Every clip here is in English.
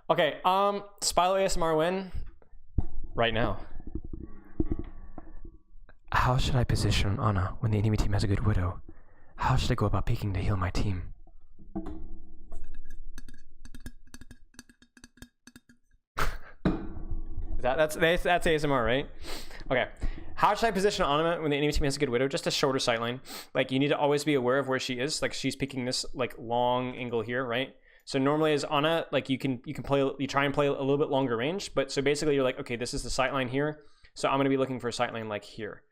Okay, Spilo ASMR win right now. How should I position Ana when the enemy team has a good Widow? How should I go about peeking to heal my team? That's ASMR, right? Okay. How should I position Ana when the enemy team has a good Widow? Just a shorter sightline. Like, you need to always be aware of where she is. Like, she's peeking this like long angle here, right? So normally as Ana, like you try and play a little bit longer range, but so basically you're like, okay, this is the sightline here. So I'm gonna be looking for a sightline like here.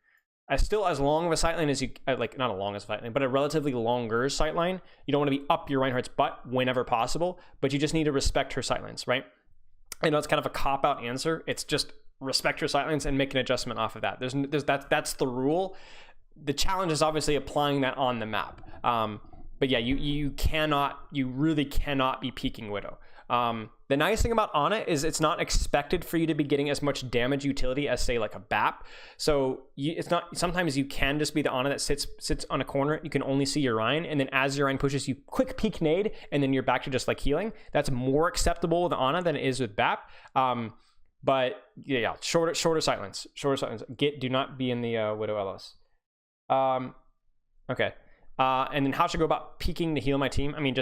As long of a sightline as you, like not a long as a sightline, but a relatively longer sightline. You don't want to be up your Reinhardt's butt whenever possible, but you just need to respect her sightlines, right? I know it's kind of a cop-out answer. It's just respect your sightlines and make an adjustment off of that. That's the rule. The challenge is obviously applying that on the map. But yeah, you really cannot be peeking Widow. The nice thing about Ana is it's not expected for you to be getting as much damage utility as, say, like a BAP. So it's not. Sometimes you can just be the Ana that sits on a corner. You can only see your Rein, and then as your Rein pushes, you quick peek nade, and then you're back to just like healing. That's more acceptable with Ana than it is with BAP. But yeah, shorter sightlines. Do not be in the Widow LS. Okay. And then how should I go about peeking to heal my team? I mean,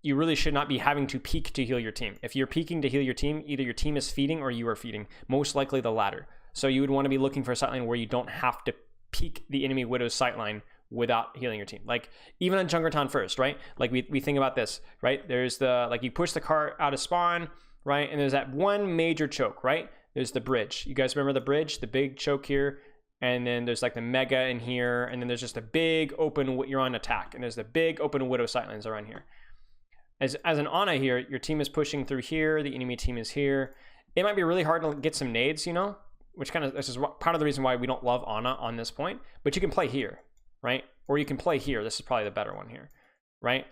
you really should not be having to peek to heal your team. If you're peeking to heal your team, either your team is feeding or you are feeding. Most likely the latter. So you would want to be looking for a sightline where you don't have to peek the enemy Widow's sightline without healing your team. Like even on Junkertown first, right? Like we think about this, right? There's like you push the cart out of spawn, right? And there's that one major choke, right? There's the bridge. You guys remember the bridge, the big choke here? And then there's like the mega in here, and then there's just a big open, you're on attack, and there's the big open Widow sightlines around here. As an Ana here, your team is pushing through here, the enemy team is here. It might be really hard to get some nades, you know, this is part of the reason why we don't love Ana on this point, but you can play here, right? Or you can play here. This is probably the better one here, right?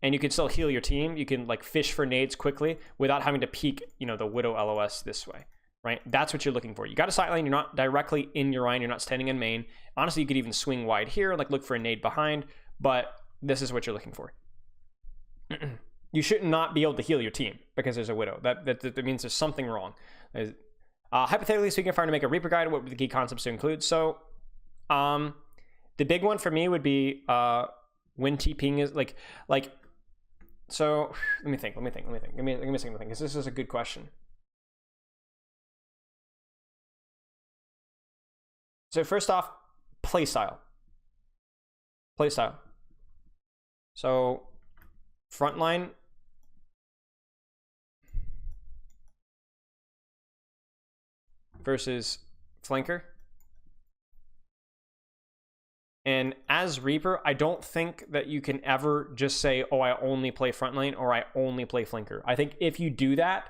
And you can still heal your team. You can like fish for nades quickly without having to peek, you know, the Widow LOS this way. Right? That's what you're looking for. You got a sightline, you're not directly in your Rein, you're not standing in main. Honestly, you could even swing wide here, like look for a nade behind, but this is what you're looking for. You should not be able to heal your team because there's a Widow. That means there's something wrong. Hypothetically speaking, if I were to make a Reaper guide, what would the key concepts to include? So, the big one for me would be when TPing is like. So let me think. Give me a second to think, because this is a good question. So first off, playstyle. So frontline versus flanker. And as Reaper, I don't think that you can ever just say, oh, I only play frontline or I only play flanker. I think if you do that,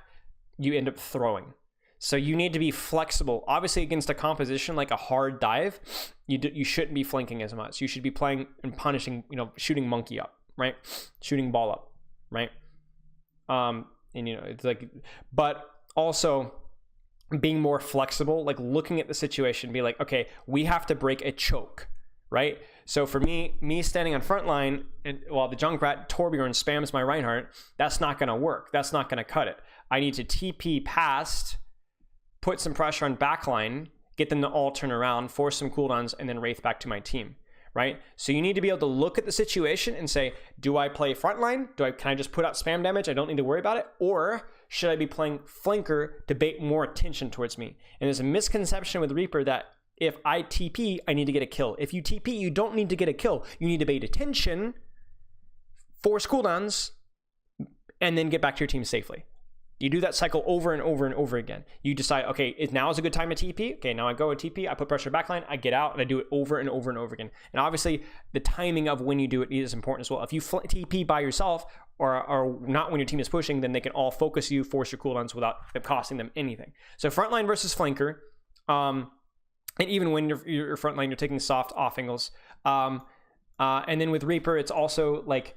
you end up throwing. So you need to be flexible. Obviously, against a composition like a hard dive, you shouldn't be flanking as much. You should be playing and punishing, you know, shooting monkey up, right? Shooting ball up, right? And you know, it's like, but also being more flexible, like looking at the situation, be like, okay, we have to break a choke, right? So for me standing on front line, and while the Junkrat Torbjorn spams my Reinhardt, that's not going to work. That's not going to cut it. I need to TP past, put some pressure on backline, get them to all turn around, force some cooldowns, and then wraith back to my team, right? So you need to be able to look at the situation and say, do I play frontline? Can I just put out spam damage? I don't need to worry about it. Or should I be playing flanker to bait more attention towards me? And there's a misconception with Reaper that if I TP, I need to get a kill. If you TP, you don't need to get a kill. You need to bait attention, force cooldowns, and then get back to your team safely. You do that cycle over and over and over again. You decide, okay, now is a good time to TP. Okay, now I go with TP, I put pressure backline, I get out, and I do it over and over and over again. And obviously, the timing of when you do it is important as well. If you TP by yourself, or not when your team is pushing, then they can all focus you, force your cooldowns without it costing them anything. So frontline versus flanker, and even when you're frontline, you're taking soft off angles. And then with Reaper, it's also like,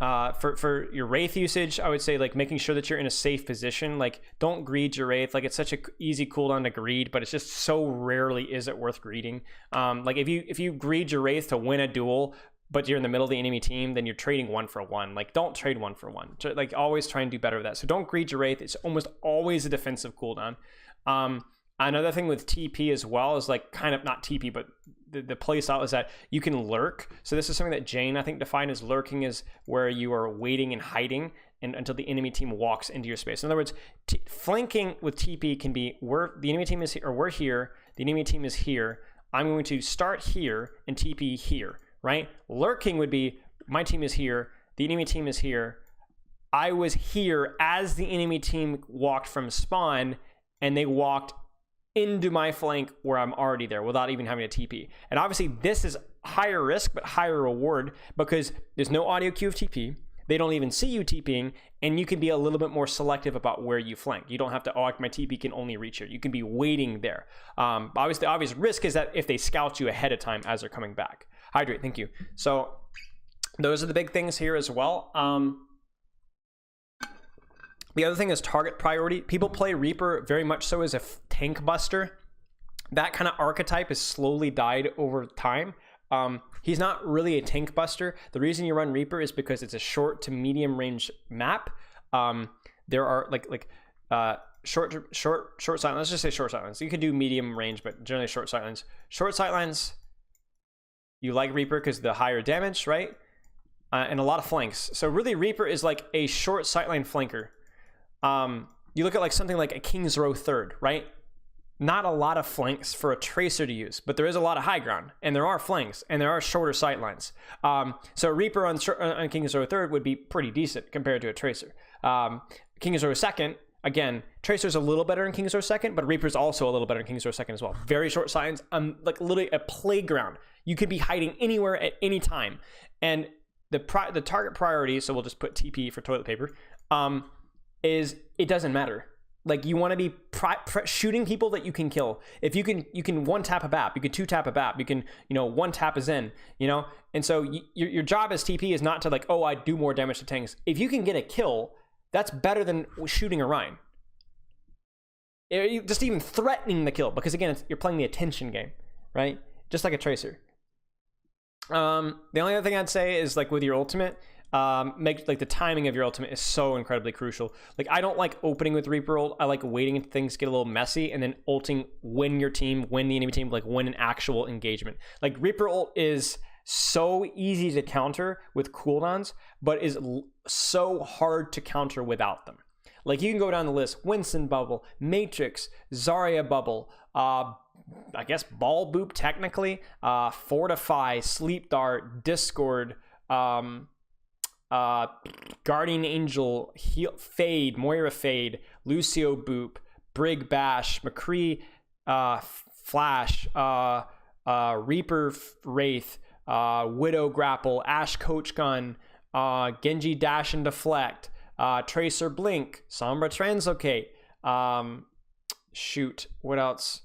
for your wraith usage, I would say like making sure that you're in a safe position. Like don't greed your wraith. Like it's such a easy cooldown to greed, but it's just so rarely is it worth greeding. Like if you greed your wraith to win a duel, but you're in the middle of the enemy team, then you're trading 1-for-1. Like, don't trade 1-for-1. Like, always try and do better with that. So don't greed your Wraith. It's almost always a defensive cooldown. Another thing with TP as well is like kind of not TP, but the play style is that you can lurk. So this is something that Jane, I think, defined as lurking is where you are waiting and hiding until the enemy team walks into your space. In other words, flanking with TP can be the enemy team is here, or we're here, the enemy team is here. I'm going to start here and TP here, right? Lurking would be my team is here, the enemy team is here. I was here as the enemy team walked from spawn, and they walked into my flank where I'm already there without even having a TP. And obviously this is higher risk but higher reward because there's no audio cue of TP. They don't even see you TPing, and you can be a little bit more selective about where you flank. You don't have to, oh, my TP can only reach here. You can be waiting there. Obviously, the obvious risk is that if they scout you ahead of time as they're coming back. Hydrate, thank you. So those are the big things here as well. The other thing is target priority. People play Reaper very much so as a tank buster. That kind of archetype has slowly died over time. He's not really a tank buster. The reason you run Reaper is because it's a short to medium range map. There are short sightlines. Let's just say short sightlines. You can do medium range, but generally short sightlines. Short sightlines, you like Reaper because the higher damage, right? And a lot of flanks. So really Reaper is like a short sightline flanker. You look at like something like a King's Row third, right? Not a lot of flanks for a tracer to use, but there is a lot of high ground, and there are flanks, and there are shorter sight lines. So Reaper on King's Row third would be pretty decent compared to a tracer. King's Row second, again, tracer's a little better in King's Row second, but Reaper's also a little better in King's Row second as well. Very short sight lines, like literally a playground. You could be hiding anywhere at any time, and the target priority. So we'll just put TP for toilet paper. Is it doesn't matter. Like, you want to be shooting people that you can kill. If you can one tap a BAP, you can two tap a BAP, you can, one tap a Zen, and so your job as TP is not to like, oh, I do more damage to tanks. If you can get a kill, that's better than shooting a Rhine. Just even threatening the kill, because again, you're playing the attention game, right? Just like a tracer. The only other thing I'd say is like with your ultimate, make like the timing of your ultimate is so incredibly crucial. Like, I don't like opening with Reaper ult. I like waiting until things get a little messy and then ulting when the enemy team, like win an actual engagement. Like, Reaper ult is so easy to counter with cooldowns, but is so hard to counter without them. Like, you can go down the list: Winston bubble, Matrix, Zarya bubble, I guess ball boop technically, Fortify, Sleep Dart, Discord, Guardian Angel, Fade, Moira Fade, Lucio Boop, Brig Bash, McCree Flash, Reaper Wraith, Widow Grapple, Ashe Coach Gun, Genji Dash and Deflect, Tracer Blink, Sombra Translocate, shoot, what else?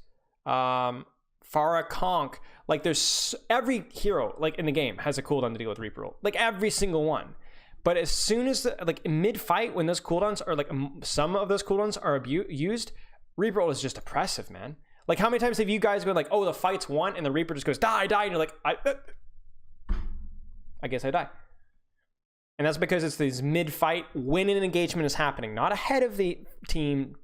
Pharah Conk. Like, there's every hero like in the game has a cooldown to deal with Reaper ult. Like, every single one. But as soon as like mid-fight, when those cooldowns are like some of those cooldowns are used, Reaper ult is just oppressive, man. Like, how many times have you guys been like, oh, the fight's won, and the Reaper just goes die, and you're like, I guess I die. And that's because it's these mid-fight when an engagement is happening, not ahead of the team,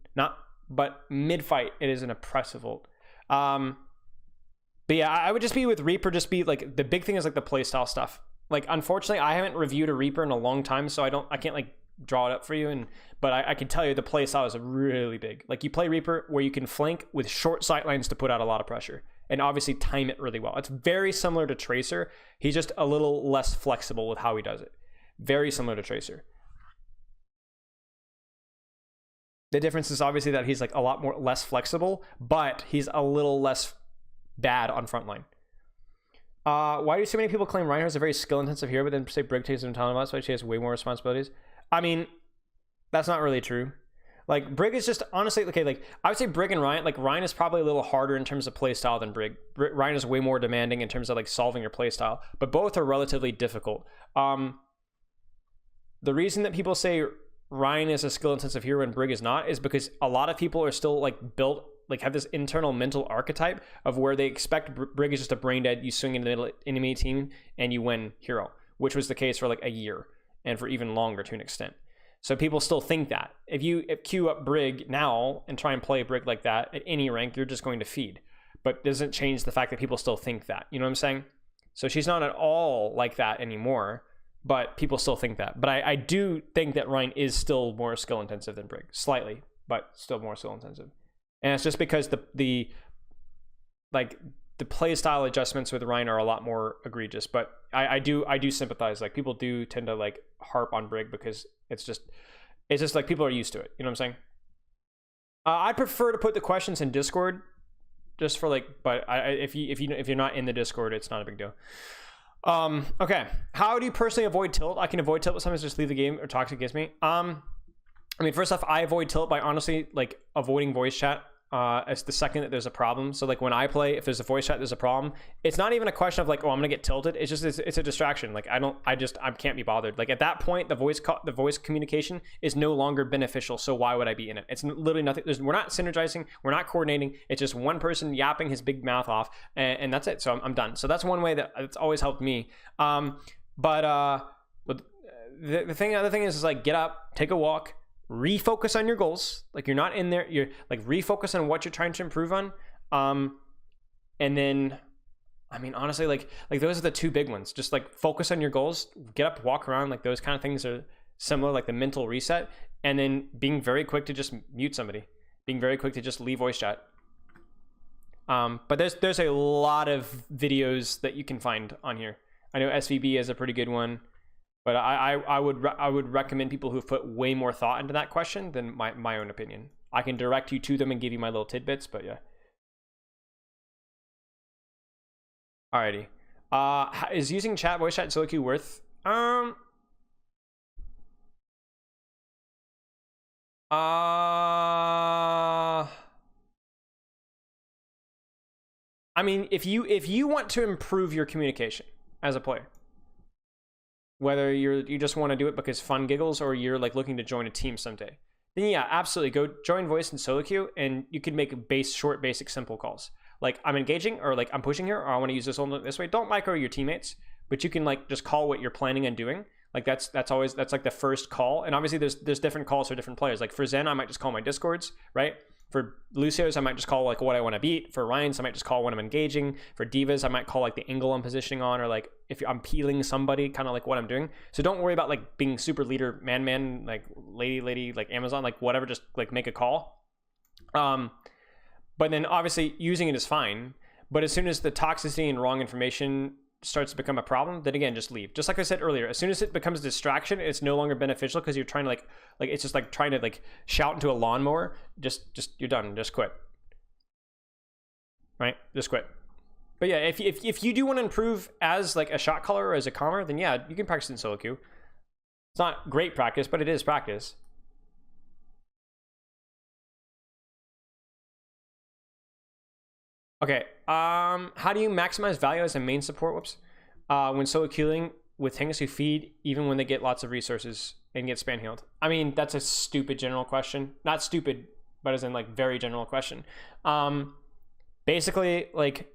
but mid-fight. It is an oppressive ult. But yeah, I would just be with Reaper. Just be like, the big thing is like the playstyle stuff. Like, unfortunately, I haven't reviewed a Reaper in a long time, so I can't like draw it up for you. But I can tell you the playstyle is really big. Like, you play Reaper where you can flank with short sightlines to put out a lot of pressure, and obviously time it really well. It's very similar to Tracer. He's just a little less flexible with how he does it. Very similar to Tracer. The difference is obviously that he's like a lot less flexible, but he's a little less bad on frontline. Why do so many people claim Reinhardt is a very skill-intensive hero, but then say Brig takes him to about, so she has way more responsibilities? I mean, that's not really true. Like, Brig is just, honestly, okay, like, I would say Brig and Ryan, like, Ryan is probably a little harder in terms of playstyle than Brig. Ryan is way more demanding in terms of, like, solving your playstyle, but both are relatively difficult. The reason that people say Ryan is a skill intensive hero and Brig is not is because a lot of people are still like built, like have this internal mental archetype of where they expect Brig is just a brain dead, you swing into the enemy team and you win hero, which was the case for like a year and for even longer to an extent. So people still think that. If you queue up Brig now and try and play Brig like that at any rank, you're just going to feed. But doesn't change the fact that people still think that. You know what I'm saying? So she's not at all like that anymore, but people still think that. But I do think that Ryan is still more skill intensive than Brig. Slightly, but still more skill intensive. And it's just because the play style adjustments with Ryan are a lot more egregious. But I do sympathize. Like people do tend to like harp on Brig because it's just like people are used to it. You know what I'm saying? I prefer to put the questions in Discord, just for like. But if you're not in the Discord, it's not a big deal. Okay. How do you personally avoid tilt? I can avoid tilt, but sometimes just leave the game or talk against me. I mean, first off, I avoid tilt by honestly like avoiding voice chat as the second that there's a problem. So like when I play, if there's a voice chat, there's a problem. It's not even a question of like, oh, I'm gonna get tilted. It's just it's a distraction. Like I can't be bothered. Like at that point, the voice communication is no longer beneficial. So why would I be in it? It's literally nothing. We're not synergizing. We're not coordinating. It's just one person yapping his big mouth off, and that's it. So I'm done. So that's one way that it's always helped me. But the other thing is like get up, take a walk, refocus on your goals. Like you're not in there, you're like refocus on what you're trying to improve on. And then I mean honestly like those are the two big ones. Just like focus on your goals, get up, walk around, like those kind of things are similar, like the mental reset. And then being very quick to just mute somebody, being very quick to just leave voice chat. But there's a lot of videos that you can find on here. I know SVB is a pretty good one. But I would recommend people who've put way more thought into that question than my own opinion. I can direct you to them and give you my little tidbits, but yeah. Alrighty. Is using chat, voice chat, and solo queue worth? I mean, if you want to improve your communication as a player, whether you just want to do it because fun giggles or you're like looking to join a team someday, then yeah, absolutely go join voice and solo queue, and you can make short, basic, simple calls. Like I'm engaging, or like I'm pushing here, or I want to use this way. Don't micro your teammates, but you can like just call what you're planning on doing. Like that's like the first call. And obviously there's different calls for different players. Like for Zen, I might just call my Discords, right? For Lucio's, I might just call like what I want to beat. For Ryan's, I might just call when I'm engaging. For Divas, I might call like the angle I'm positioning on, or like if I'm peeling somebody, kind of like what I'm doing. So don't worry about like being super leader, man, like lady, like Amazon, like whatever. Just like make a call. But then obviously using it is fine. But as soon as the toxicity and wrong information starts to become a problem, then again, just leave. Just like I said earlier, as soon as it becomes a distraction, it's no longer beneficial because you're trying to like it's just like trying to like shout into a lawnmower. Just you're done. Just quit. Right? Just quit. But yeah, if you do want to improve as like a shot caller or as a commer, then yeah, you can practice in solo queue. It's not great practice, but it is practice. Okay, how do you maximize value as a main support? Whoops. When solo queuing with tanks who feed even when they get lots of resources and get span healed? I mean, that's a stupid general question. Not stupid, but as in like very general question. Basically, like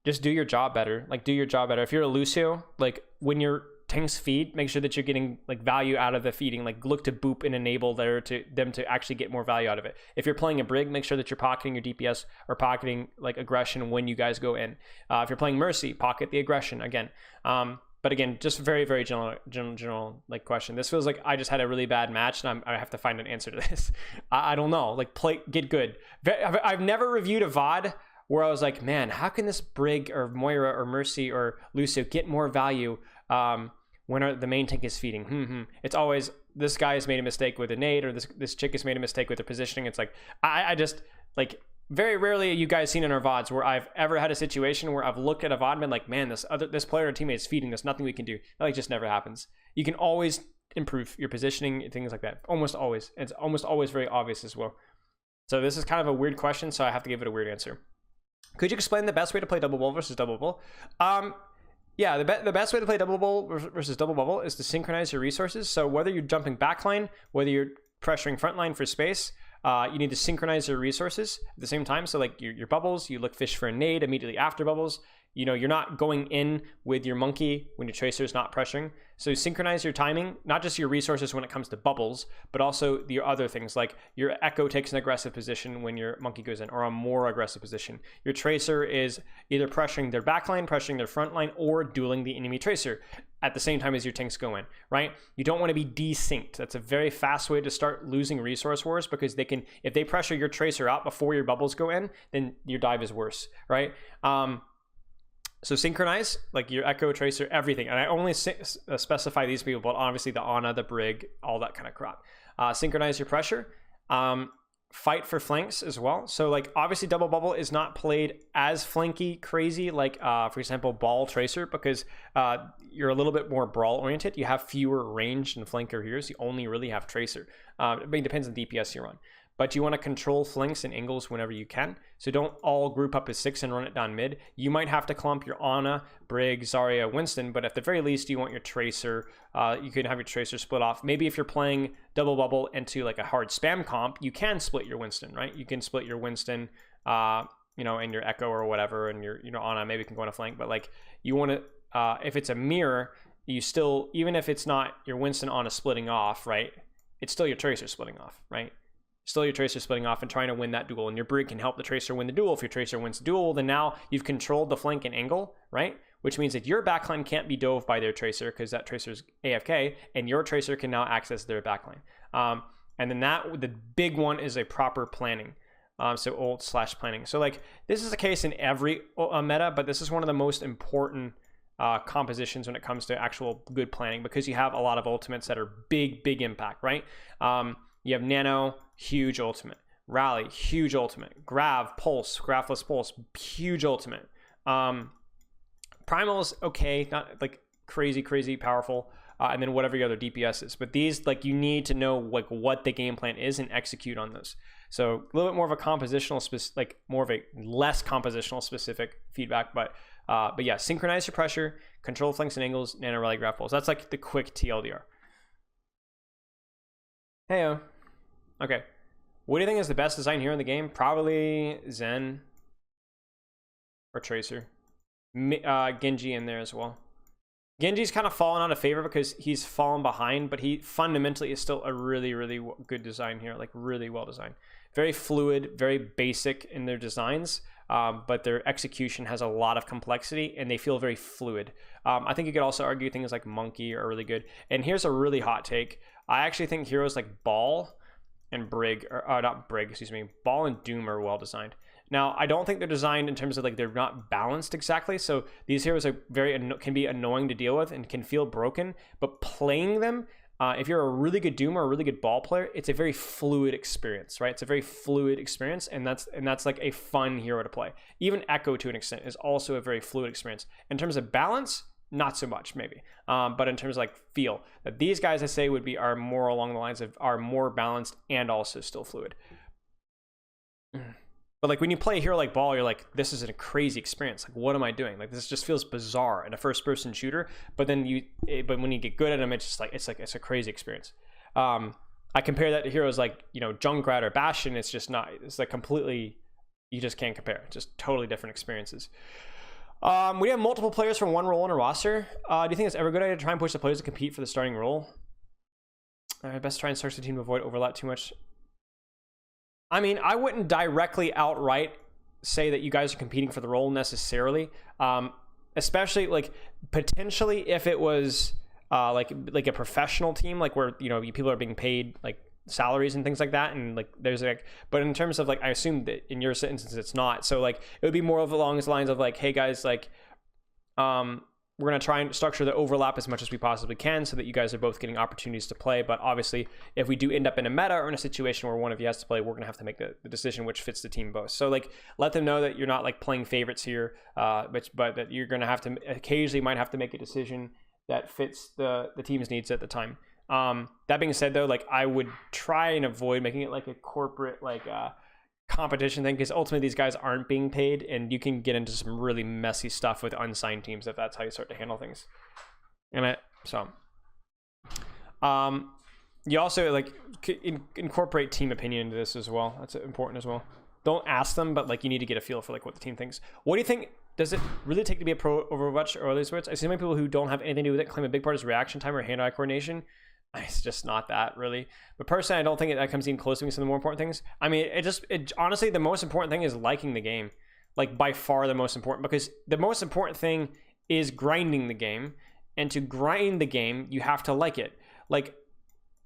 just do your job better. Like do your job better. If you're a Lucio, like when your tanks feed, make sure that you're getting like value out of the feeding. Like look to boop and enable them to actually get more value out of it. If you're playing a Brig, make sure that you're pocketing your DPS or pocketing like aggression when you guys go in. If you're playing Mercy, pocket the aggression again. But again, just very, very general like question. This feels like I just had a really bad match and I have to find an answer to this. I don't know. Like get good. I've never reviewed a VOD where I was like, man, how can this Brig or Moira or Mercy or Lucio get more value when the main tank is feeding? It's always this guy has made a mistake with a nade, or this chick has made a mistake with their positioning. It's like I just like very rarely you guys seen in our VODs where I've ever had a situation where I've looked at a VOD and been like, man, this player or teammate is feeding. There's nothing we can do. That like just never happens. You can always improve your positioning and things like that. Almost always. It's almost always very obvious as well. So this is kind of a weird question, so I have to give it a weird answer. Could you explain the best way to play double bull versus double bull? Yeah, the best way to play double bubble versus double bubble is to synchronize your resources. So whether you're jumping backline, whether you're pressuring frontline for space, you need to synchronize your resources at the same time. So like your bubbles, you look fish for a nade immediately after bubbles. You know, you're not going in with your monkey when your tracer is not pressuring. So synchronize your timing, not just your resources when it comes to bubbles, but also your other things, like your echo takes an aggressive position when your monkey goes in, or a more aggressive position. Your tracer is either pressuring their backline, pressuring their front line, or dueling the enemy tracer at the same time as your tanks go in, right? You don't want to be desynced. That's a very fast way to start losing resource wars, because they can, if they pressure your tracer out before your bubbles go in, then your dive is worse, right? So synchronize, like your echo, tracer, everything. And I only specify these people, but obviously the Ana, the Brig, all that kind of crap. Synchronize your pressure. Fight for flanks as well. So like obviously double bubble is not played as flanky crazy like for example ball tracer, because you're a little bit more brawl oriented. You have fewer ranged and flanker heroes. You only really have tracer. But it depends on DPS you're on. But you want to control flanks and angles whenever you can. So don't all group up as 6 and run it down mid. You might have to clump your Ana, Brig, Zarya, Winston, but at the very least you want your tracer. You can have your tracer split off. Maybe if you're playing double bubble into like a hard spam comp, you can split your Winston, right? You can split your Winston, you know, and your echo or whatever, and your, you know, Ana maybe can go on a flank. But like you want to, if it's a mirror, you still, even if it's not your Winston Ana splitting off, right? It's still your tracer splitting off, right? Still your tracer splitting off and trying to win that duel, and your Brig can help the tracer win the duel. If your tracer wins the duel, then now you've controlled the flank and angle, right? Which means that your backline can't be dove by their tracer because that tracer's AFK, and your tracer can now access their backline. And then the big one is a proper planning. So ult/planning. So like this is the case in every meta, but this is one of the most important compositions when it comes to actual good planning, because you have a lot of ultimates that are big impact, right? You have Nano, huge ultimate. Rally, huge ultimate. Grav, Pulse, Grafless Pulse, huge ultimate. Primal's okay, not like crazy powerful. And then whatever your other DPS is. But these, like, you need to know like what the game plan is and execute on those. So a little bit more of a compositional, like more of a less compositional specific feedback. But yeah, synchronize your pressure, control flanks and angles, Nano, Rally, Grav, Pulse. That's like the quick TLDR. Heyo. Okay, what do you think is the best design here in the game? Probably Zen or Tracer. Genji in there as well. Genji's kind of fallen out of favor because he's fallen behind, but he fundamentally is still a really good design here, like really well designed. Very fluid, very basic in their designs, but their execution has a lot of complexity and they feel very fluid. I think you could also argue things like Monkey are really good. And here's a really hot take. I actually think heroes like Ball and Brig, or not Brig, excuse me, Ball and Doom are well designed. Now, I don't think they're designed in terms of like they're not balanced exactly. So these heroes are can be annoying to deal with and can feel broken. But playing them, if you're a really good Doom or a really good Ball player, it's a very fluid experience, right? It's a very fluid experience, and that's like a fun hero to play. Even Echo to an extent is also a very fluid experience. In terms of balance, not so much maybe, but in terms of like feel, that these guys I say are more along the lines of are more balanced and also still fluid. But like when you play a hero like Ball, you're like, this is a crazy experience. Like, what am I doing? Like, this just feels bizarre in a first-person shooter. But then but when you get good at them, it's a crazy experience. I compare that to heroes like, you know, Junkrat or Bastion. It's just not. It's like completely. You just can't compare. Just totally different experiences. We have multiple players from one role in a roster. Do you think it's ever a good idea to try and push the players to compete for the starting role? Best try and search the team to avoid overlap too much. I mean, I wouldn't directly outright say that you guys are competing for the role necessarily, especially like potentially if it was like a professional team, like where, you know, people are being paid like salaries and things like that, and like there's like, but in terms of like, I assume that in your instance it's not, so like it would be more of along the lines of like, hey guys, like we're going to try and structure the overlap as much as we possibly can so that you guys are both getting opportunities to play. But obviously if we do end up in a meta or in a situation where one of you has to play, we're going to have to make the decision which fits the team most. So like let them know that you're not like playing favorites here, but that you're going to have to occasionally might have to make a decision that fits the team's needs at the time. That being said though, like I would try and avoid making it like a corporate like competition thing, because ultimately these guys aren't being paid, and you can get into some really messy stuff with unsigned teams if that's how you start to handle things. And you also like incorporate team opinion into this as well. That's important as well. Don't ask them, but like you need to get a feel for like what the team thinks. What do you think? Does it really take to be a pro Overwatch or other sports? I see many people who don't have anything to do with it claim a big part is reaction time or hand-eye coordination. It's just not that really. But personally, I don't think that comes even close to being some of the more important things. I mean, it honestly, the most important thing is liking the game. Like by far the most important, because the most important thing is grinding the game. And to grind the game, you have to like it. Like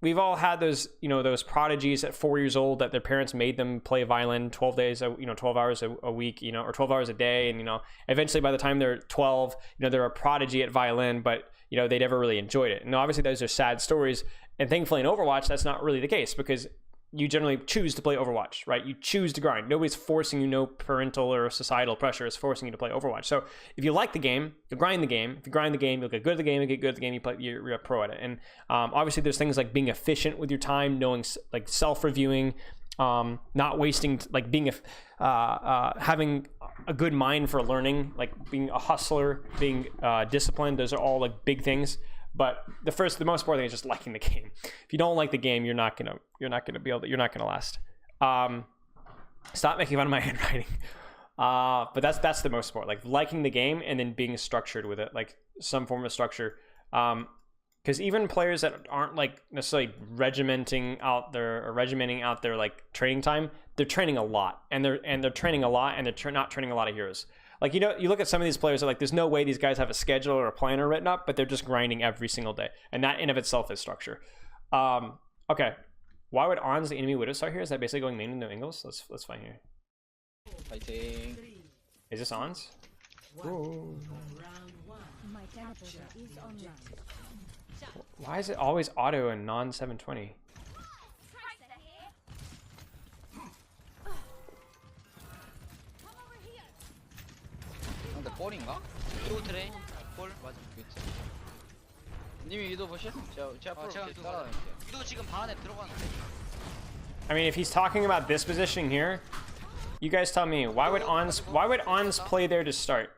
we've all had those, you know, those prodigies at 4 years old that their parents made them play violin 12 days, 12 hours a week, you know, or 12 hours a day. And, you know, eventually by the time they're 12, you know, they're a prodigy at violin, but, you know, they never really enjoyed it. And obviously those are sad stories. And thankfully in Overwatch, that's not really the case, because you generally choose to play Overwatch, right? You choose to grind. Nobody's forcing you, no parental or societal pressure is forcing you to play Overwatch. So if you like the game, you'll grind the game. If you grind the game, you'll get good at the game. You get good at the game, you're a pro at it. And obviously there's things like being efficient with your time, knowing, like self-reviewing, not wasting, like being having a good mind for learning, like being a hustler, being disciplined. Those are all like big things. But the most important thing is just liking the game. If you don't like the game, you're not gonna last. Stop making fun of my handwriting. But that's the most important. Like liking the game and then being structured with it, like some form of structure. Because even players that aren't like necessarily regimenting out their like training time, they're training a lot, and they're training a lot, and they're not training a lot of heroes. Like, you know, you look at some of these players, like, there's no way these guys have a schedule or a planner written up, but they're just grinding every single day. And that in of itself is structure. Okay. Why would On's the enemy Widow start here? Is that basically going main into angles? Let's find here. Fighting. Is this On's? Why is it always auto and non-720? 볼인가? 위도 트레인 볼 맞아 보겠지. 님이 위도 보실? 제가 따라갈게요. 위도 지금 방 안에 들어가는데. I mean, if he's talking about this positioning here, you guys tell me, why would Ons play there to start?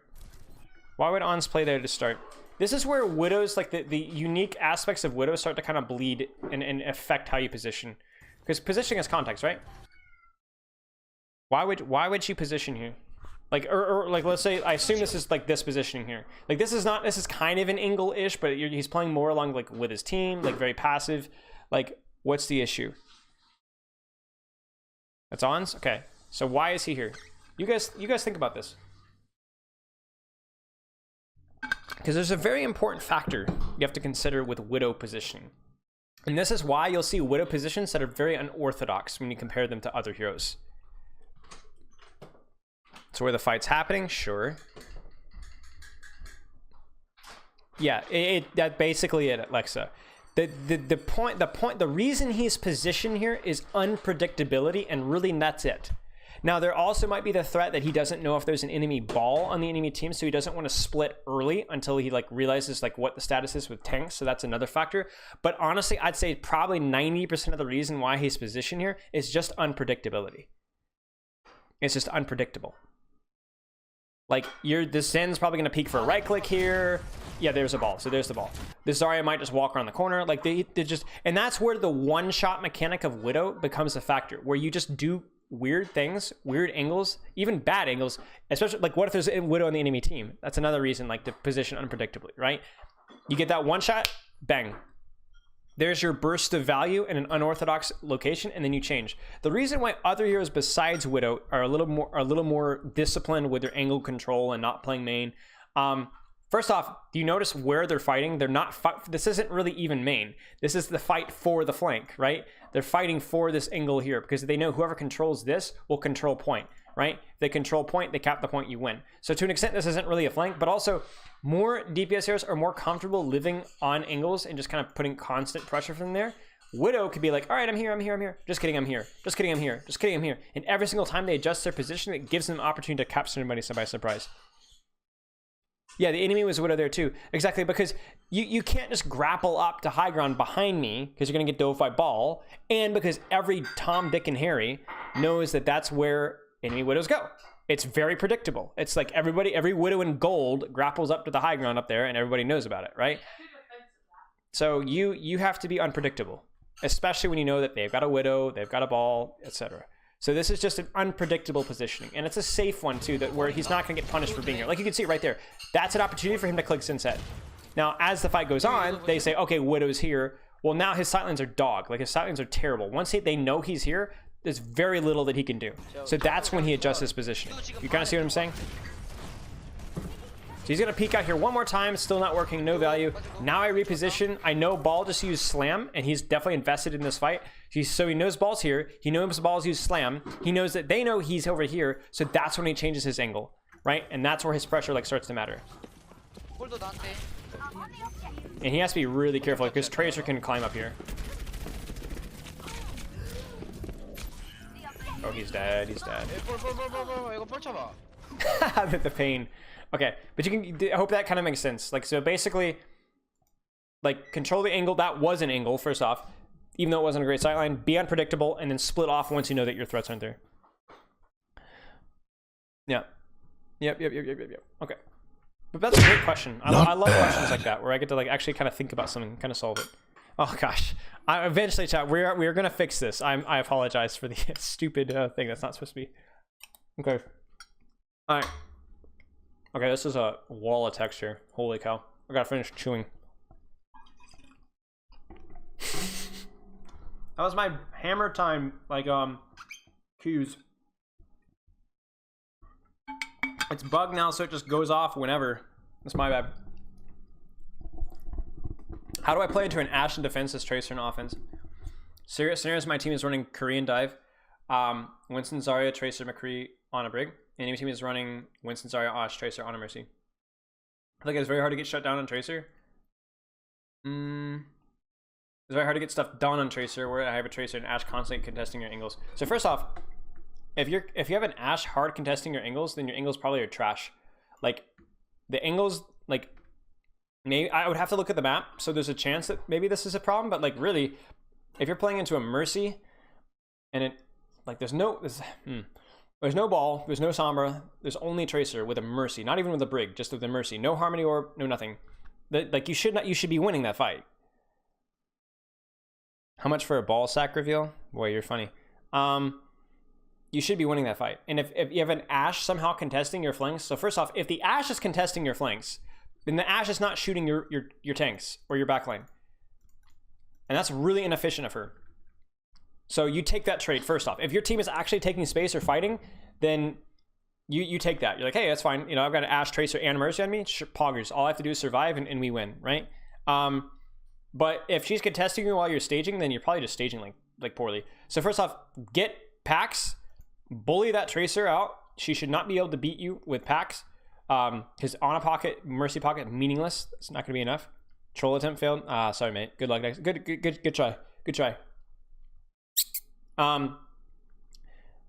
Why would Ons play there to start? This is where Widows, like the unique aspects of Widows start to kind of bleed and affect how you position. Because positioning has context, right? Why would she position here? Like, or like, let's say, I assume this is like this positioning here. Like, this is kind of an angle-ish, but he's playing more along like with his team, like very passive. Like, what's the issue? That's Ons? Okay. So why is he here? You guys think about this. Because there's a very important factor you have to consider with Widow positioning. And this is why you'll see Widow positions that are very unorthodox when you compare them to other heroes. So where the fight's happening, sure. Yeah, that basically it, Alexa. The reason he's positioned here is unpredictability, and really that's it. Now there also might be the threat that he doesn't know if there's an enemy ball on the enemy team, so he doesn't want to split early until he like realizes like what the status is with tanks. So that's another factor. But honestly, I'd say probably 90% of the reason why he's positioned here is just unpredictability. It's just unpredictable. Like, the Zen's probably going to peek for a right click here. Yeah, there's a ball. So there's the ball. The Zarya might just walk around the corner. Like, they just... And that's where the one-shot mechanic of Widow becomes a factor. Where you just do weird things, weird angles, even bad angles. Especially, like, what if there's a Widow on the enemy team? That's another reason, like, to position unpredictably, right? You get that one shot, bang. There's your burst of value in an unorthodox location, and then you change. The reason why other heroes besides Widow are a little more disciplined with their angle control and not playing main. First off, do you notice where they're fighting? They're not. This isn't really even main. This is the fight for the flank, right? They're fighting for this angle here because they know whoever controls this will control point, right? If they control point, they cap the point, you win. So to an extent, this isn't really a flank, but also more DPS heroes are more comfortable living on angles and just kind of putting constant pressure from there. Widow could be like, all right, I'm here. Just kidding, I'm here. Just kidding, I'm here. And every single time they adjust their position, it gives them an opportunity to capture somebody by surprise. Yeah, the enemy was Widow there too. Exactly, because you can't just grapple up to high ground behind me because you're going to get dove by ball. And because every Tom, Dick, and Harry knows that that's where enemy widows go. It's very predictable. It's like every widow in gold grapples up to the high ground up there, and everybody knows about it, right? So you have to be unpredictable, especially when you know that they've got a widow, they've got a ball, etc. So this is just an unpredictable positioning, and it's a safe one too, that where he's not going to get punished for being here. Like you can see right there, that's an opportunity for him to click Sinset. Now, as the fight goes on, they say, okay, widow's here. Well, now his sightlines are dog. Like his sightlines are terrible. Once they know he's here, there's very little that he can do. So that's when he adjusts his positioning. You kind of see what I'm saying? So he's going to peek out here one more time. Still not working. No value. Now I reposition. I know Ball just used Slam, and he's definitely invested in this fight. So he knows Ball's here. He knows Ball's used Slam. He knows that they know he's over here. So that's when he changes his angle, right? And that's where his pressure like starts to matter. And he has to be really careful because Tracer can climb up here. Oh, he's dead. He's dead. The pain. Okay, but you can. I hope that kind of makes sense. Like, so basically, like, control the angle. That was an angle, first off, even though it wasn't a great sightline. Be unpredictable, and then split off once you know that your threats aren't there. Yeah. Yep. Okay. But that's a great question. I love questions like that, where I get to like actually kind of think about something, kind of solve it. Oh gosh. Eventually, chat. We're gonna fix this. I apologize for the stupid thing that's not supposed to be. Okay. All right. Okay, this is a wall of texture. Holy cow. I gotta finish chewing. That was my hammer time, like, cues. It's bugged now, so it just goes off whenever. That's my bad. How do I play into an Ashe in defenseless Tracer in offense? Scenarios, my team is running Korean dive. Winston, Zarya, Tracer, McCree on a Brig. Enemy team is running Winston, Zarya, Ashe, Tracer on a Mercy. I think it's very hard to get shut down on Tracer. It's very hard to get stuff done on Tracer where I have a Tracer and Ashe constantly contesting your angles. So first off, if you have an Ashe hard contesting your angles, then your angles probably are trash. Like the angles, like maybe I would have to look at the map. So there's a chance that maybe this is a problem, but like really, if you're playing into a Mercy and it like there's no ball, there's no Sombra, there's only Tracer with a Mercy, not even with a Brig, just with a Mercy, no Harmony Orb, no nothing. Like you should be winning that fight. How much for a ball sack reveal? Boy, you're funny. You should be winning that fight. And if you have an Ashe somehow contesting your flanks, so first off, if the Ashe is contesting your flanks, then the Ashe is not shooting your tanks or your backline. And that's really inefficient of her. So you take that trade first off. If your team is actually taking space or fighting, then you take that. You're like, hey, that's fine. You know, I've got an Ashe, Tracer, and Mercy on me. Sure, poggers. All I have to do is survive and we win, right? But if she's contesting you while you're staging, then you're probably just staging like poorly. So first off, get packs, bully that Tracer out. She should not be able to beat you with packs. Because on a pocket, Mercy pocket, meaningless. It's not gonna be enough. Troll attempt failed. Sorry, mate. Good luck next. Good try. Good try.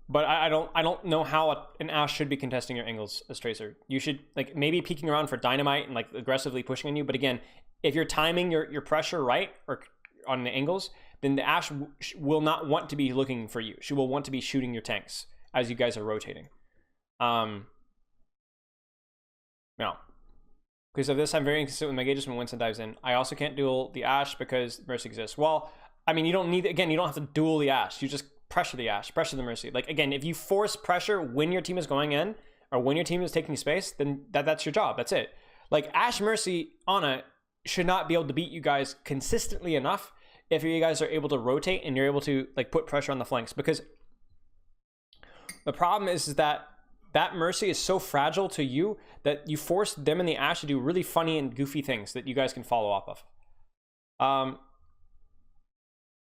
But I don't know how an Ashe should be contesting your angles as Tracer. You should like maybe peeking around for dynamite and like aggressively pushing on you. But again, if you're timing your pressure right or on the angles, then the Ashe will not want to be looking for you. She will want to be shooting your tanks as you guys are rotating. No. Because of this, I'm very inconsistent with my gauges when Winston dives in. I also can't duel the Ashe because Mercy exists. Well, I mean, you don't have to duel the Ashe. You just pressure the Ashe, pressure the Mercy. Like, again, if you force pressure when your team is going in or when your team is taking space, then that's your job. That's it. Like, Ashe, Mercy, Ana should not be able to beat you guys consistently enough if you guys are able to rotate and you're able to, like, put pressure on the flanks. Because the problem is that Mercy is so fragile to you that you force them and the Ashe to do really funny and goofy things that you guys can follow up of.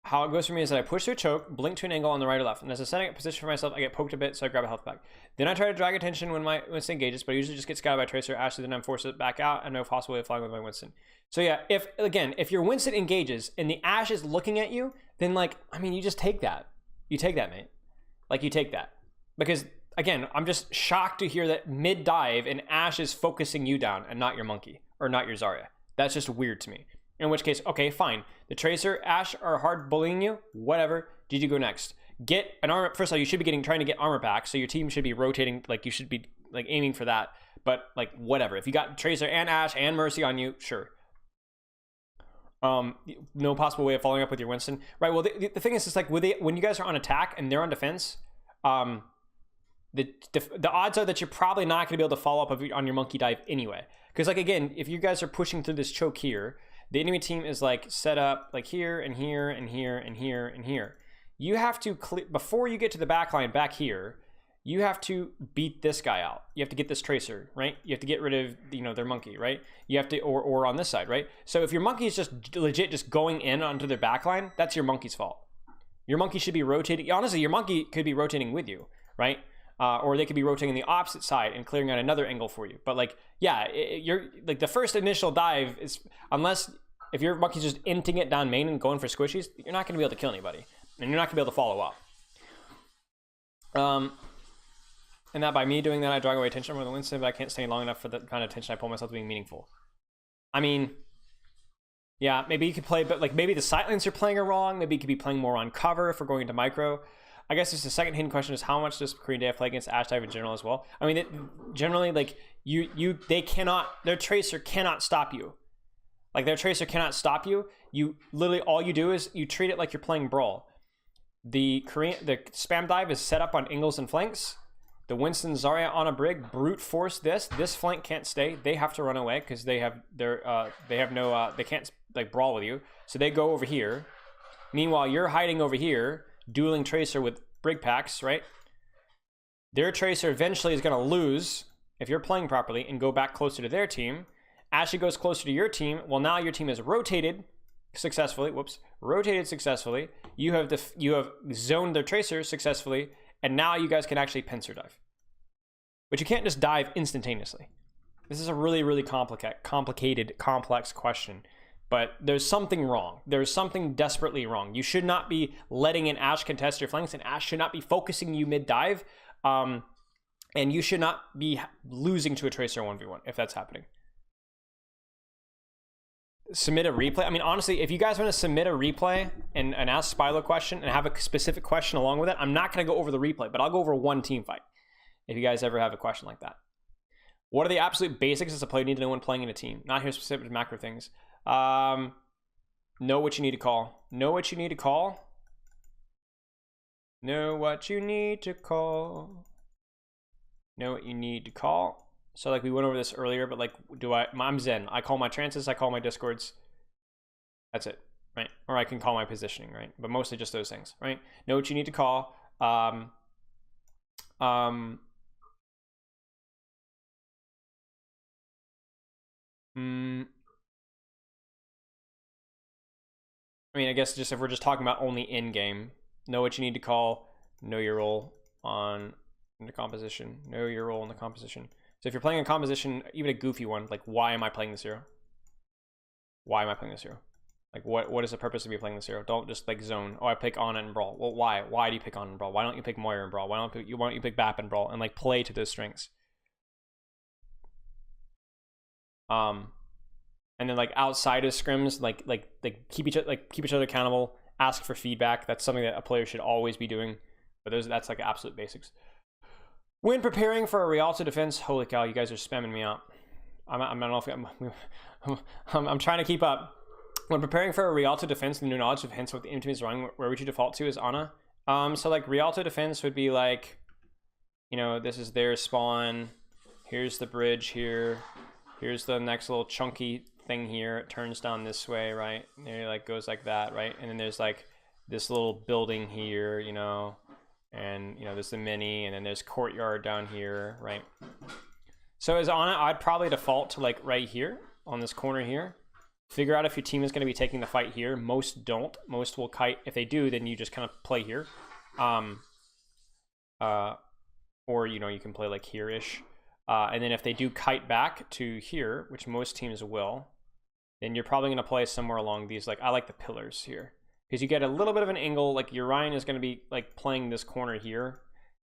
How it goes for me is that I push to a choke, blink to an angle on the right or left, and as I setting up position for myself, I get poked a bit, so I grab a health pack. Then I try to drag attention when Winston engages, but I usually just get scouted by Tracer or Ashe, then I'm forced to back out and no possible way of flying with my Winston. So yeah, if your Winston engages and the Ashe is looking at you, then like, I mean, you just take that. You take that, mate. Like, you take that. Because, again, I'm just shocked to hear that mid-dive and Ashe is focusing you down and not your monkey, or not your Zarya. That's just weird to me. In which case, okay, fine. The Tracer, Ashe are hard bullying you, whatever. GG, go next. get an armor. First of all, you should be trying to get armor back, so your team should be rotating. Like, you should be like aiming for that. But like, whatever. If you got Tracer and Ashe and Mercy on you, sure. No possible way of following up with your Winston, right? Well, the thing is, it's like when you guys are on attack and they're on defense, the odds are that you're probably not going to be able to follow up on your monkey dive anyway. Because like, again, if you guys are pushing through this choke here, the enemy team is like set up like here and here and here and here and here. You have to clear before you get to the back line back here. You have to beat this guy out. You have to get this Tracer, right? You have to get rid of, you know, their monkey, right? You have to, or on this side, right? So if your monkey is just legit just going in onto their back line, that's your monkey's fault. Your monkey should be rotating. Honestly, your monkey could be rotating with you, right? Or they could be rotating the opposite side and clearing out another angle for you. But like, yeah, you're like the first initial dive is, unless if your monkey's just inting it down main and going for squishies, you're not going to be able to kill anybody, and you're not going to be able to follow up. And that by me doing that, I drag away attention from the Winston, but I can't stay long enough for the kind of attention I pull myself to being meaningful. I mean, yeah, maybe you could play, but like maybe the sightlines you're playing are wrong. Maybe you could be playing more on cover if we're going into micro. I guess just the second hidden question is how much does Korean Day play against Ashe dive in general as well? I mean, generally, like they cannot, their Tracer cannot stop you. Like their Tracer cannot stop you. You literally, all you do is you treat it like you're playing Brawl. The spam dive is set up on angles and flanks. The Winston Zarya on a brig, brute force this flank can't stay. They have to run away because they have they can't like brawl with you. So they go over here. Meanwhile, you're hiding over here, dueling Tracer with brig packs, right? Their Tracer eventually is going to lose if you're playing properly and go back closer to their team. Ashley goes closer to your team. Well, now your team is rotated successfully. Rotated successfully. You have zoned their Tracer successfully. And now you guys can actually pincer dive. But you can't just dive instantaneously. This is a really, really complicated, complex question. But there's something wrong. There's something desperately wrong. You should not be letting an Ashe contest your flanks, and Ashe should not be focusing you mid-dive. And you should not be losing to a Tracer 1v1 if that's happening. Submit a replay. I mean, honestly, if you guys want to submit a replay and ask Spilo a question and have a specific question along with it, I'm not going to go over the replay, but I'll go over one team fight if you guys ever have a question like that. What are the absolute basics as a player need to know when playing in a team? Not here specific to macro things. Know what you need to call. Know what you need to call. Know what you need to call. Know what you need to call. So like we went over this earlier, but like I'm Zen. I call my trances, I call my discords. That's it, right? Or I can call my positioning, right? But mostly just those things, right? Know what you need to call. I mean, I guess just if we're just talking about only in-game, know what you need to call, know your role in the composition, know your role in the composition. So if you're playing a composition, even a goofy one, like why am I playing this hero? Why am I playing this hero? Like what is the purpose of me playing this hero? Don't just like zone. Oh, I pick Ana and Brawl. Well, why? Why do you pick Ana and Brawl? Why don't you pick Moira and Brawl? Why don't you pick Bap and Brawl and like play to those strengths? And then like outside of scrims, like keep each other accountable. Ask for feedback. That's something that a player should always be doing. But that's like absolute basics. When preparing for a Rialto defense, holy cow, you guys are spamming me out. I don't know if I'm trying to keep up. When preparing for a Rialto defense, the new knowledge of hints what the enemy is running, where would you default to is Ana? So like Rialto defense would be like, you know, this is their spawn. Here's the bridge here. Here's the next little chunky thing here. It turns down this way, right? And it like goes like that, right? And then there's like this little building here, you know. And you know there's the mini, and then there's courtyard down here, right? So as Ana, I'd probably default to like right here on this corner here. Figure out if your team is going to be taking the fight here. Most don't. Most will kite. If they do, then you just kind of play here, or you know you can play like here-ish. And then if they do kite back to here, which most teams will, then you're probably going to play somewhere along these. Like I like the pillars here. Because you get a little bit of an angle, like your Ryan is going to be like playing this corner here,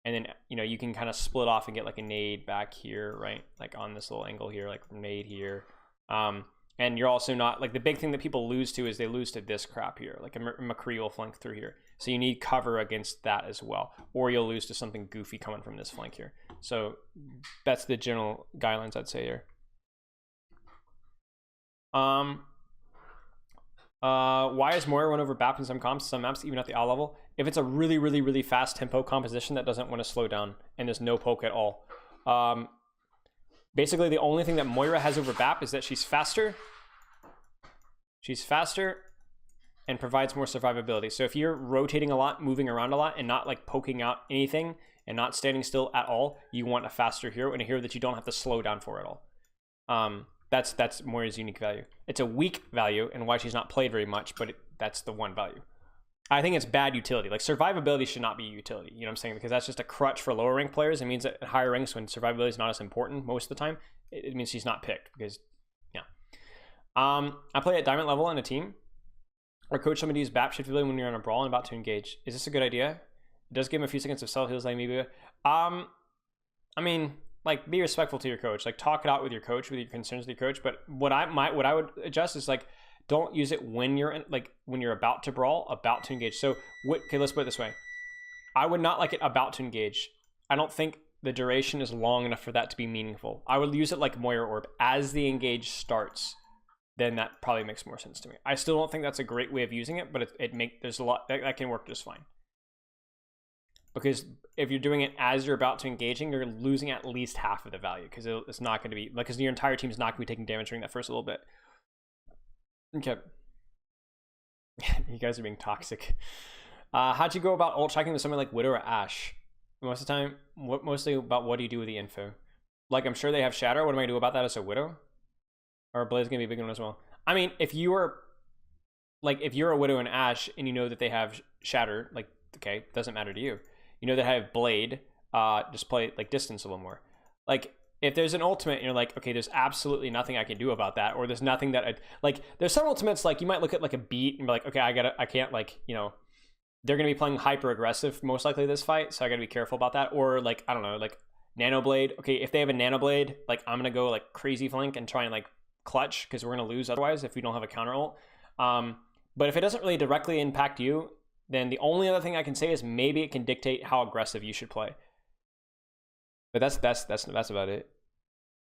and then you know you can kind of split off and get like a nade back here, right? Like on this little angle here, like nade here. And you're also not like the big thing that people lose to is they lose to this crap here, like a McCree will flank through here. So you need cover against that as well, or you'll lose to something goofy coming from this flank here. So that's the general guidelines I'd say here. Why is Moira run over BAP in some comps, some maps, even at the A level? If it's a really, really, really fast tempo composition that doesn't want to slow down and there's no poke at all. Basically, the only thing that Moira has over BAP is that she's faster. She's faster and provides more survivability. So if you're rotating a lot, moving around a lot, and not like poking out anything and not standing still at all, you want a faster hero and a hero that you don't have to slow down for at all. That's Moira's unique value. It's a weak value and why she's not played very much, but that's the one value. I think it's bad utility. Like survivability should not be utility. You know what I'm saying? Because that's just a crutch for lower rank players. It means that at higher ranks, when survivability is not as important most of the time, it means she's not picked. Because yeah, I play at diamond level on a team. Or coach somebody to use BAP shift ability when you're on a brawl and about to engage. Is this a good idea? It does give him a few seconds of self heals like maybe. I mean, like be respectful to your coach. Like talk it out with your coach, with your concerns with your coach. But what I would adjust is like, don't use it when you're in, like when you're about to brawl, about to engage. So okay, let's put it this way. I would not like it about to engage. I don't think the duration is long enough for that to be meaningful. I would use it like Moira Orb as the engage starts. Then that probably makes more sense to me. I still don't think that's a great way of using it, but there's a lot that can work just fine. Because if you're doing it as you're about to engaging, you're losing at least half of the value because it's not going to be like because your entire team's not going to be taking damage during that first little bit. Okay. You guys are being toxic. How'd you go about ult checking with something like Widow or Ashe? Most of the time, mostly about what do you do with the info? Like I'm sure they have Shatter. What am I gonna do about that as a Widow? Or Blaze gonna be a big one as well. I mean, if you're a Widow and Ashe and you know that they have Shatter, like okay, doesn't matter to you. You know they have Blade. Just play like distance a little more. Like if there's an ultimate and you're like, okay, there's absolutely nothing I can do about that, or there's nothing that like there's some ultimates like you might look at like a beat and be like, okay, I can't like, you know, they're gonna be playing hyper aggressive most likely this fight, so I gotta be careful about that. Or like, I don't know, like Nano Blade. Okay, if they have a Nano Blade, like I'm gonna go like crazy flank and try and like clutch because we're gonna lose otherwise if we don't have a counter ult. But if it doesn't really directly impact you, then the only other thing I can say is maybe it can dictate how aggressive you should play. But that's about it.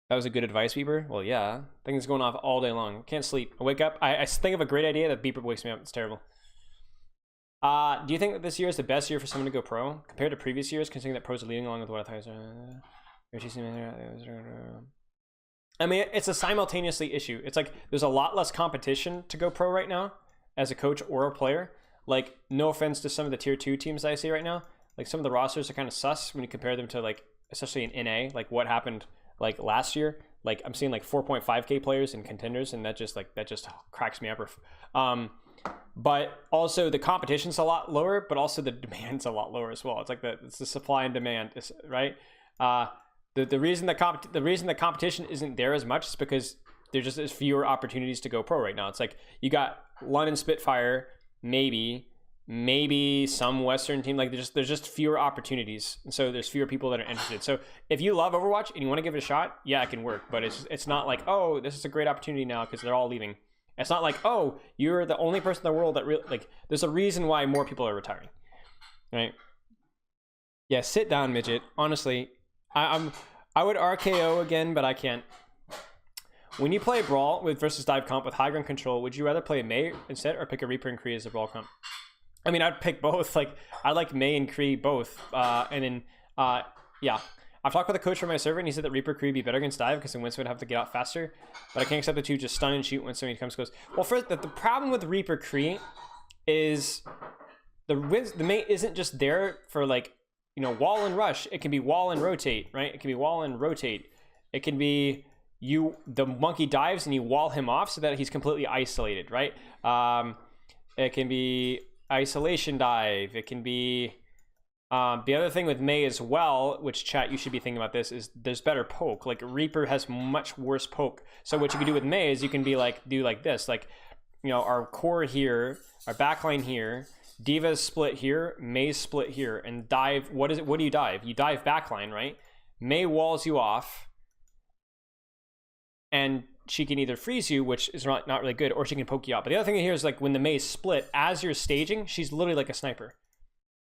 That was a good advice, Beeper. Well, yeah, things going off all day long. Can't sleep. I wake up. I think of a great idea that Beeper wakes me up. It's terrible. Do you think that this year is the best year for someone to go pro compared to previous years, considering that pros are leading along with what I thought? I mean, it's a simultaneously issue. It's like there's a lot less competition to go pro right now as a coach or a player. Like, no offense to some of the tier 2 teams I see right now. Like, some of the rosters are kind of sus when you compare them to, like, especially in NA, like what happened like last year. Like I'm seeing like 4.5k players and contenders, and that just cracks me up. But also the competition's a lot lower, but also the demand's a lot lower as well. It's like it's the supply and demand, right? The reason the competition isn't there as much is because there's just fewer opportunities to go pro right now. It's like you got London Spitfire, maybe some Western team, like there's just fewer opportunities, and so there's fewer people that are interested. So if you love Overwatch and you want to give it a shot, yeah, it can work. But it's not like, oh, this is a great opportunity now because they're all leaving. It's not like, oh, you're the only person in the world that really like. There's a reason why more people are retiring, right? Yeah, sit down, midget. Honestly, I would RKO again, but I can't. When you play Brawl versus dive comp with high ground control, would you rather play Mei instead or pick a Reaper and Kree as a Brawl comp? I mean, I'd pick both. Like, I like Mei and Kree both. And then, yeah. I've talked with a coach for my server, and he said that Reaper Kree would be better against dive because then Winston would have to get out faster. But I can't accept that you just stun and shoot when somebody comes close. Well, first, the problem with Reaper Kree is the Mei isn't just there for, like, you know, wall and rush. It can be wall and rotate, right? It can be wall and rotate. It can be the monkey dives and you wall him off so that he's completely isolated, right? It can be isolation dive. It can be the other thing with Mei as well, which chat you should be thinking about this, is there's better poke. Like Reaper has much worse poke. So what you can do with Mei is you can be like do like this, like, you know, our core here, our backline here, Diva's split here, Mei's split here, and dive. What do you dive? You dive backline, right? Mei walls you off, and she can either freeze you, which is not really good, or she can poke you out. But the other thing here is, like, when the Mei's split, as you're staging, she's literally like a sniper.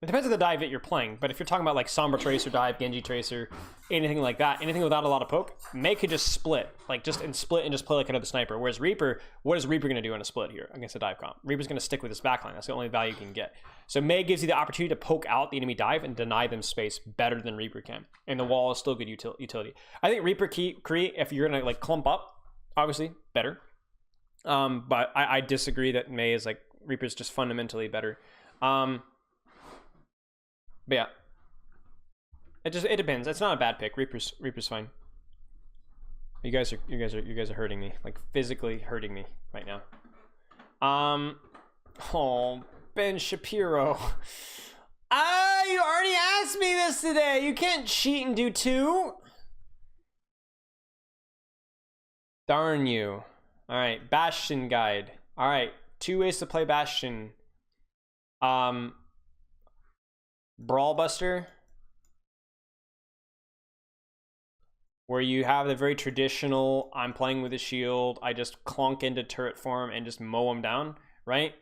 It depends on the dive that you're playing, but if you're talking about like Sombra Tracer dive, Genji Tracer, anything like that, anything without a lot of poke, Mei could just split, like just split and just play like another sniper. Whereas Reaper, what is Reaper going to do in a split here against a dive comp? Reaper's going to stick with his backline. That's the only value you can get. So Mei gives you the opportunity to poke out the enemy dive and deny them space better than Reaper can. And the wall is still good utility. I think Reaper Kree, if you're going to like clump up, obviously better. But I disagree that Mei is like, Reaper's just fundamentally better. But yeah, it depends. It's not a bad pick. Reaper's fine. You guys are hurting me, like physically hurting me right now. Oh, Ben Shapiro. You already asked me this today. You can't cheat and do 2. Darn you. All right, Bastion guide. All right, 2 ways to play Bastion. Brawl Buster, where you have the very traditional, I'm playing with a shield, I just clunk into turret form and just mow them down, right?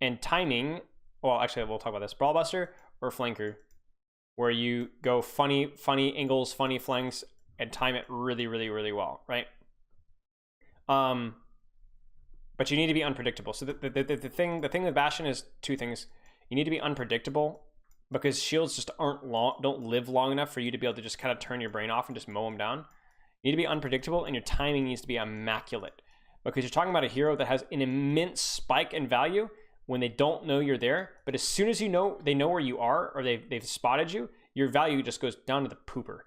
And timing, well, actually, we'll talk about this. Brawl Buster or Flanker, where you go funny angles, funny flanks, and time it really, really, really well, right? But you need to be unpredictable. So the thing with Bastion is 2 things. You need to be unpredictable, because shields just don't live long enough for you to be able to just kind of turn your brain off and just mow them down. You need to be unpredictable, and your timing needs to be immaculate, because you're talking about a hero that has an immense spike in value when they don't know you're there. But as soon as they know where you are, or they've spotted you, your value just goes down to the pooper.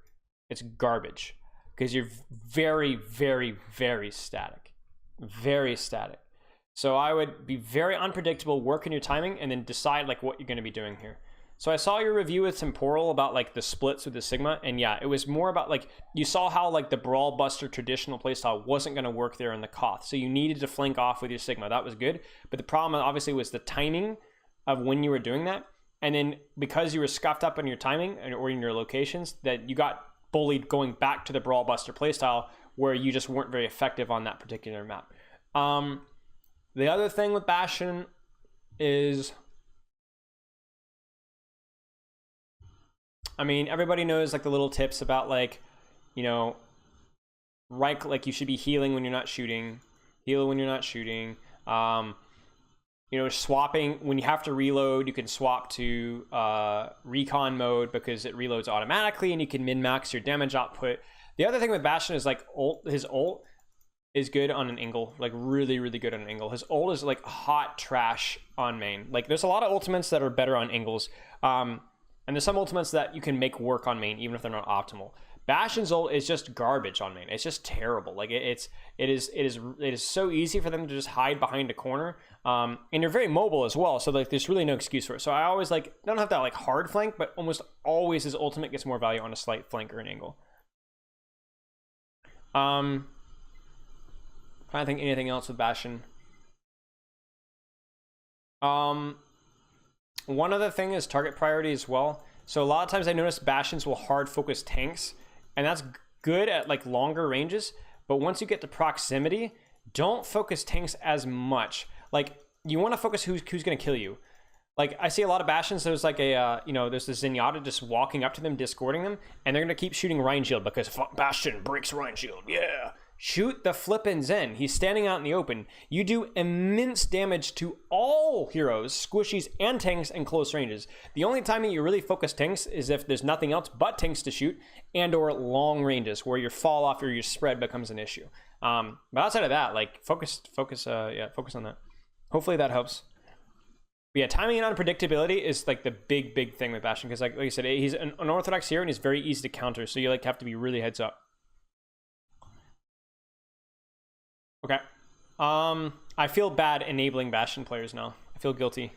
It's garbage, because you're very, very, very static. Very static. So I would be very unpredictable, work on your timing, and then decide like what you're going to be doing here. So I saw your review with Temporal about like the splits with the Sigma, and yeah, it was more about like, you saw how like the Brawl Buster traditional playstyle wasn't going to work there in the Koth, so you needed to flank off with your Sigma. That was good, but the problem obviously was the timing of when you were doing that, and then because you were scuffed up in your timing or in your locations, that you got bullied going back to the Brawl Buster playstyle, where you just weren't very effective on that particular map. The other thing with Bastion is, I mean, everybody knows like the little tips about like, you know, right, like you should be healing when you're not shooting, heal when you're not shooting. You know, swapping when you have to reload, you can swap to recon mode because it reloads automatically and you can min-max your damage output. The other thing with Bastion is like his ult is good on an angle, like really, really good on an angle. His ult is like hot trash on main. Like there's a lot of ultimates that are better on angles. And there's some ultimates that you can make work on main, even if they're not optimal. Bastion's ult is just garbage on main. It's just terrible. Like it is so easy for them to just hide behind a corner. And you're very mobile as well, so like there's really no excuse for it. So I always like, don't have that like hard flank, but almost always his ultimate gets more value on a slight flank or an angle. Trying to think anything else with Bastion. One other thing is target priority as well. So a lot of times I notice Bastions will hard focus tanks, and that's good at like longer ranges, but once you get to proximity, don't focus tanks as much. Like you want to focus who's going to kill you. Like I see a lot of Bastions, there's like a you know, there's this Zenyatta just walking up to them, discording them, and they're going to keep shooting Rhine Shield because Bastion breaks Rhine Shield. Yeah. Shoot the flippin' Zen. He's standing out in the open. You do immense damage to all heroes, squishies, and tanks in close ranges. The only time that you really focus tanks is if there's nothing else but tanks to shoot, and or long ranges where your fall off or your spread becomes an issue. But outside of that, like focus on that. Hopefully that helps. But yeah, timing and unpredictability is like the big thing with Bastion, because like you said, he's an unorthodox hero and he's very easy to counter, so you like have to be really heads up. Okay. I feel bad enabling Bastion players now. I feel guilty.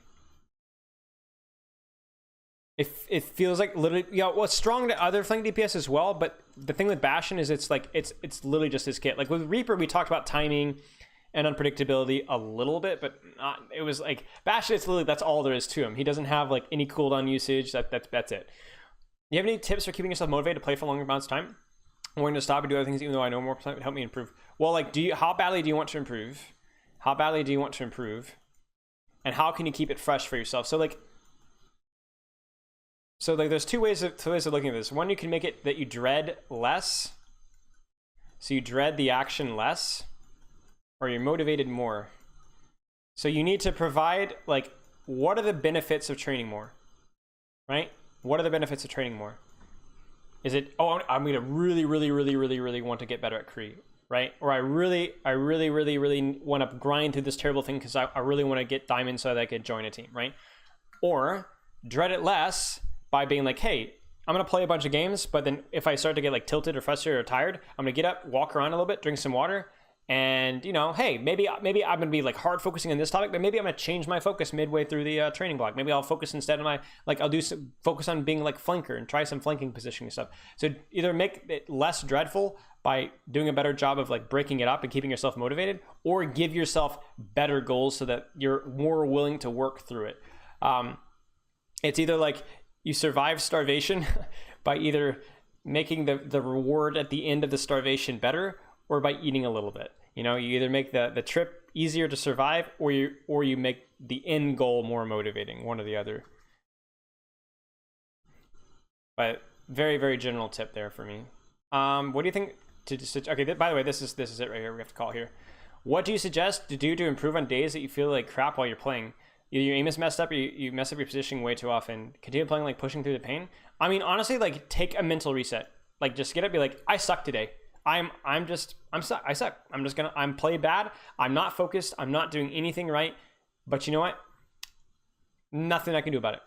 It feels like literally, yeah, well, it's strong to other flank DPS as well, but the thing with Bastion is it's like it's literally just his kit. Like with Reaper, we talked about timing and unpredictability a little bit, but not, it was like Bastion, it's literally, that's all there is to him. He doesn't have like any cooldown usage. That's it. You have any tips for keeping yourself motivated to play for longer amounts of time? I'm going to stop and do other things even though I know more would help me improve. Well, like, how badly do you want to improve? How badly do you want to improve? And how can you keep it fresh for yourself? So like, So like there's two ways of looking at this. One, you can make it that you dread less. So you dread the action less, or you're motivated more. So you need to provide, like, what are the benefits of training more, right? What are the benefits of training more? Is it, oh, I'm going to really want to get better at Kree, right? Or I really want to grind through this terrible thing because I really want to get diamond so that I could join a team, right? Or dread it less by being like, hey, I'm going to play a bunch of games, but then if I start to get like tilted or frustrated or tired, I'm going to get up, walk around a little bit, drink some water, and, you know, hey, maybe I'm going to be like hard focusing on this topic, but maybe I'm going to change my focus midway through the training block. Maybe I'll focus instead of focus on being like flanker and try some flanking positioning stuff. So either make it less dreadful by doing a better job of like breaking it up and keeping yourself motivated, or give yourself better goals so that you're more willing to work through it. It's either like you survive starvation by either making the reward at the end of the starvation better, or by eating a little bit. You know, you either make the trip easier to survive, or you make the end goal more motivating, one or the other. But very general tip there for me. What do you think okay, by the way, this is it right here. We have to call here. What do you suggest to do to improve on days that you feel like crap while you're playing? Either your aim is messed up, or you mess up your positioning way too often. Continue playing, like pushing through the pain. I mean, honestly, like take a mental reset. Like just get up, be like, I suck today. I suck. I'm play bad. I'm not focused. I'm not doing anything right. But you know what? Nothing I can do about it.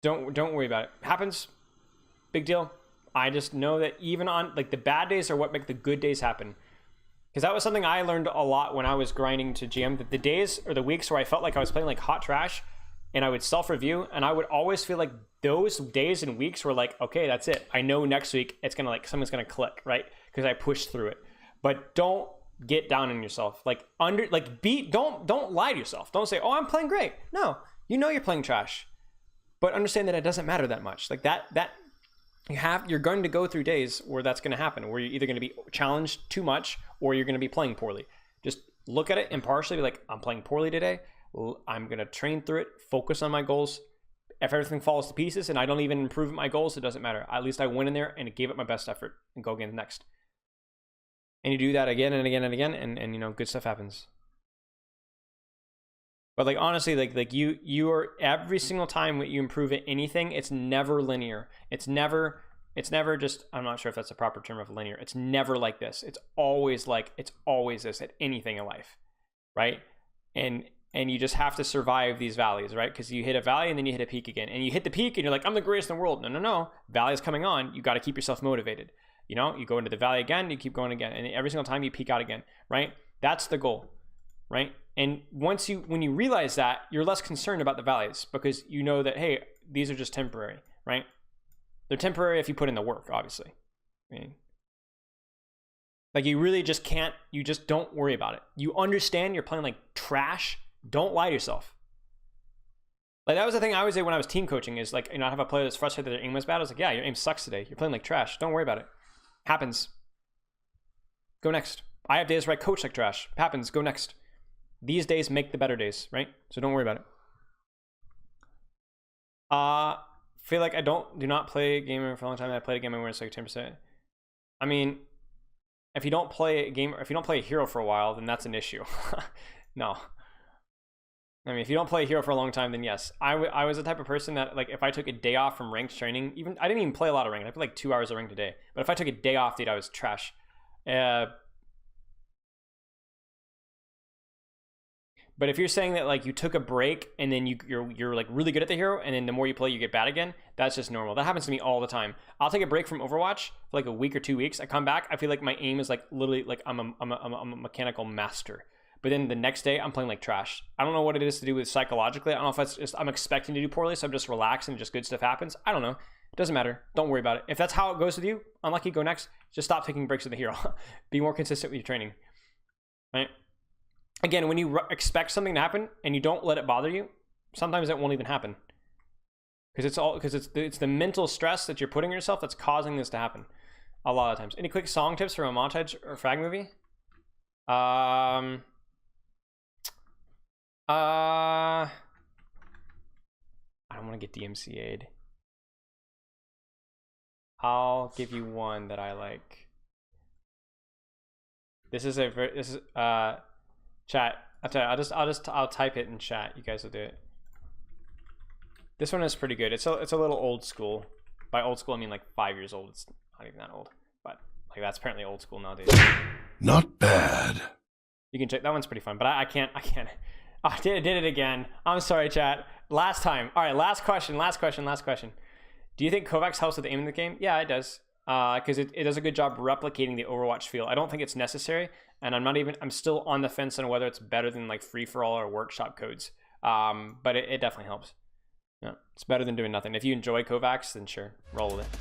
Don't worry about it. Happens. Big deal. I just know that even on like the bad days are what make the good days happen. Because that was something I learned a lot when I was grinding to GM. That the days or the weeks where I felt like I was playing like hot trash, and I would self-review, and I would always feel like those days and weeks were like, okay, that's it. I know next week it's gonna like something's gonna click, right? Because I pushed through it. But don't get down on yourself. Don't lie to yourself. Don't say, oh, I'm playing great. No, you know you're playing trash. But understand that it doesn't matter that much. Like that you're going to go through days where that's gonna happen, where you're either gonna be challenged too much or you're gonna be playing poorly. Just look at it impartially, be like, I'm playing poorly today. I'm going to train through it, focus on my goals. If everything falls to pieces and I don't even improve my goals, it doesn't matter. At least I went in there and gave it my best effort and go again next. And you do that again and again and again, and you know, good stuff happens. But like honestly, like you are every single time that you improve at anything, it's never linear. It's never just, I'm not sure if that's a proper term of linear. It's never like this. It's always this at anything in life, right? And you just have to survive these valleys, right? Because you hit a valley and then you hit a peak again. And you hit the peak and you're like, I'm the greatest in the world. No. Valley is coming on. You got to keep yourself motivated. You know, you go into the valley again, you keep going again. And every single time you peak out again, right? That's the goal, right? And when you realize that, you're less concerned about the valleys because you know that, hey, these are just temporary, right? They're temporary if you put in the work, obviously. I mean, like you really just can't, you just don't worry about it. You understand you're playing like trash. Don't lie to yourself. Like that was the thing I always say when I was team coaching is like, you know, I have a player that's frustrated that their aim was bad. I was like, yeah, your aim sucks today. You're playing like trash. Don't worry about it. Happens. Go next. I have days where I coach like trash. Happens. Go next. These days make the better days, right? So don't worry about it. Feel like I do not play a game for a long time. I played a game where it's like 10%. I mean, if you don't play a game, if you don't play a hero for a while, then that's an issue. No. I mean, if you don't play a hero for a long time, then yes. I was the type of person that, like, if I took a day off from ranked training, I didn't even play a lot of ranked. I played like 2 hours of ranked a day. But if I took a day off, dude, I was trash. But if you're saying that, like, you took a break and then you're like really good at the hero, and then the more you play, you get bad again, that's just normal. That happens to me all the time. I'll take a break from Overwatch for like a week or 2 weeks. I come back, I feel like my aim is like literally like I'm a mechanical master. But then the next day, I'm playing like trash. I don't know what it is to do with psychologically. I don't know if that's just I'm expecting to do poorly, so I'm just relaxed and just good stuff happens. I don't know. It doesn't matter. Don't worry about it. If that's how it goes with you, unlucky, go next. Just stop taking breaks with the hero. Be more consistent with your training. Right? Again, when you expect something to happen and you don't let it bother you, sometimes it won't even happen. Because it's the mental stress that you're putting on yourself that's causing this to happen a lot of times. Any quick song tips for a montage or frag movie? I I want to get DMCA'd. I'll give you one that I like. This is chat. I'll type it in chat. You guys will do it. This one is pretty good. It's a little old school. By old school I mean like 5 years old. It's not even that old, but like that's apparently old school nowadays. Not bad. You can check that one's pretty fun, but I can't. Oh, I did it again. I'm sorry, chat. Last time. All right, last question. Do you think Kovacs helps with aiming the game? Yeah, it does. Because it does a good job replicating the Overwatch feel. I don't think it's necessary, and I'm still on the fence on whether it's better than like free for all or workshop codes. But it definitely helps. Yeah, it's better than doing nothing. If you enjoy Kovacs, then sure, roll with it.